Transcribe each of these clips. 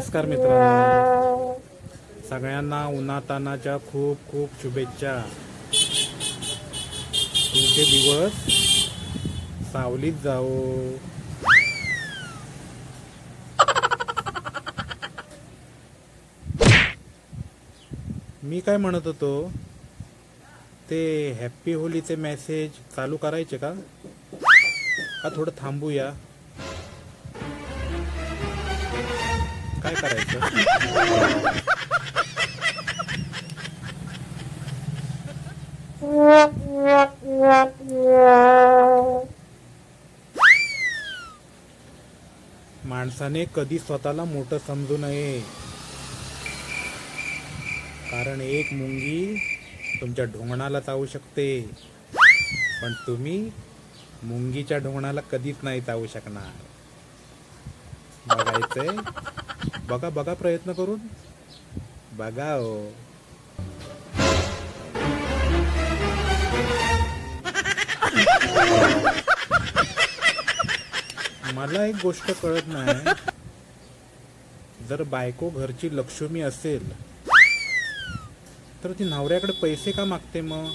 नमस्कार मित्रांनो, सगळ्यांना उन्हातानाच्या खूप खूप शुभेच्छा। तुमचे दिवस सावलीत जाओ। मी काय म्हणत होतो, ते हॅपी होलीचे मेसेज चालू करायचे का थोडं थांबूया? काय करायचं? माणसाने कधी स्वतःला मोठं समजू नये, कारण एक मुंगी तुमच्या ढोंगणाला चावू शकते, पण तुम्ही मुंगीच्या ढोंगणाला कधीच नाही चावू शकणार। बघायचंय? बघा बघा, प्रयत्न करून बघा हो। मला एक गोष्ट कळत नाही, जर बायको घरची लक्ष्मी असेल तर ती नवऱ्याकडे पैसे का मागते मग?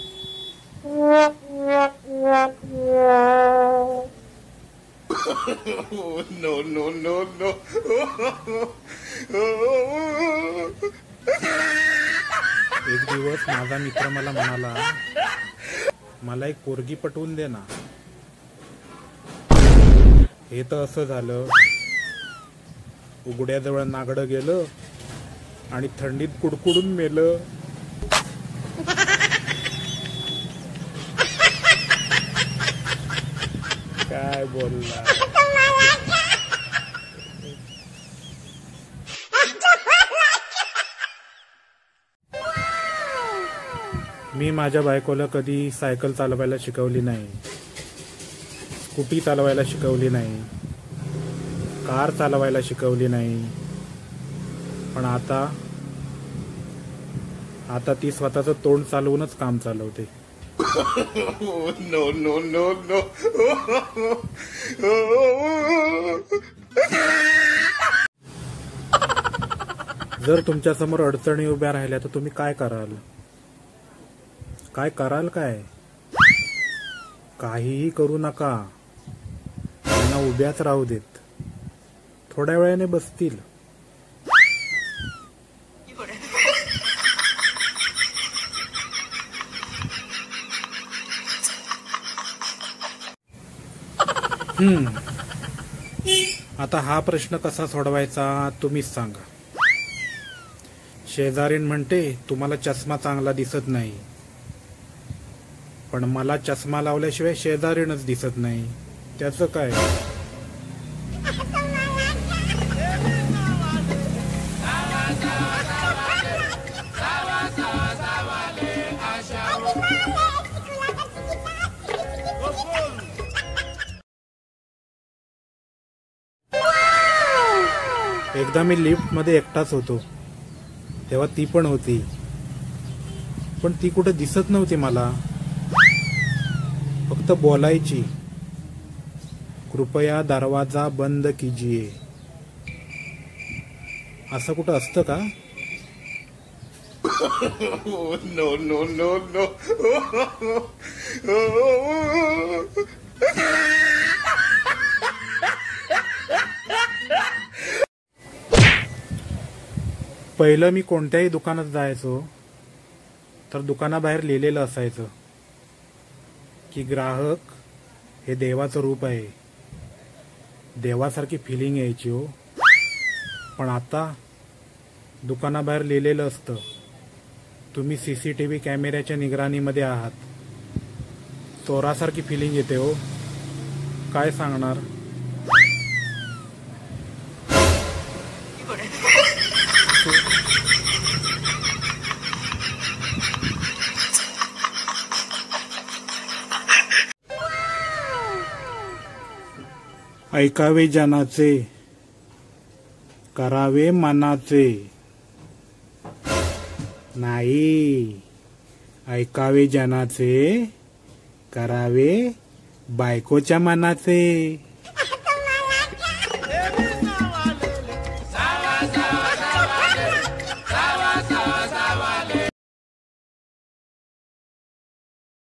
No no no no. एक दिवस माझा मित्र मला म्हणाला, मला एक पोरगी पटवून दे ना। हे तर असं झालं, उघड्याजवळ नागडं गेलं आणि थंडीत कुडकुडून मेलं। काय बोलला? मी माझ्या बायकोला कधी सायकल चालवायला शिकवली नाही, स्कूटी चालवायला शिकवली नाही, कार चालवायला शिकवली नाही, पण आता ती स्वतःचं तोंड चालवूनच काम चालवते। No no no no. जर तुमच्या समोर अडचणी उभ्या राहिल्या तर तुम्ही काय कराल? काय काहीही करू नका, त्यांना उभ्याच राहू देत, थोड्या वेळाने बसतील। आता हा प्रश्न कसा सोडवायचा तुम्हीच सांगा। शेजारीण म्हणते, तुम्हाला चष्मा चांगला दिसत नाही, पण मला चष्मा लावल्याशिवाय शेजारीणच दिसत नाही, त्याचं काय? एकदा मी लिफ्ट मध्ये एकटाच होतो, तेव्हा ती पण होती, पण ती कुठे दिसत नव्हती मला, फक्त बोलायची, कृपया दरवाजा बंद कीजिए। असं कुठं असतं का? No no no no. पहिलं मी कोणत्याही दुकानात जायचो तर दुकानाबाहेर लिहिलेलं असायचं की ग्राहक हे देवाचं रूप आहे, देवासारखी फिलिंग यायची हो। पण आता दुकानाबाहेर लिहिलेलं असतं, तुम्ही CCTV कॅमेऱ्याच्या निगराणीमध्ये आहात, चोरासारखी फिलिंग येते हो। काय सांगणार? ऐकावे जनाचे, करावे मनाचे, नाही ऐकावे जनाचे, करावे बायकोच्या मनाचे। Gaga.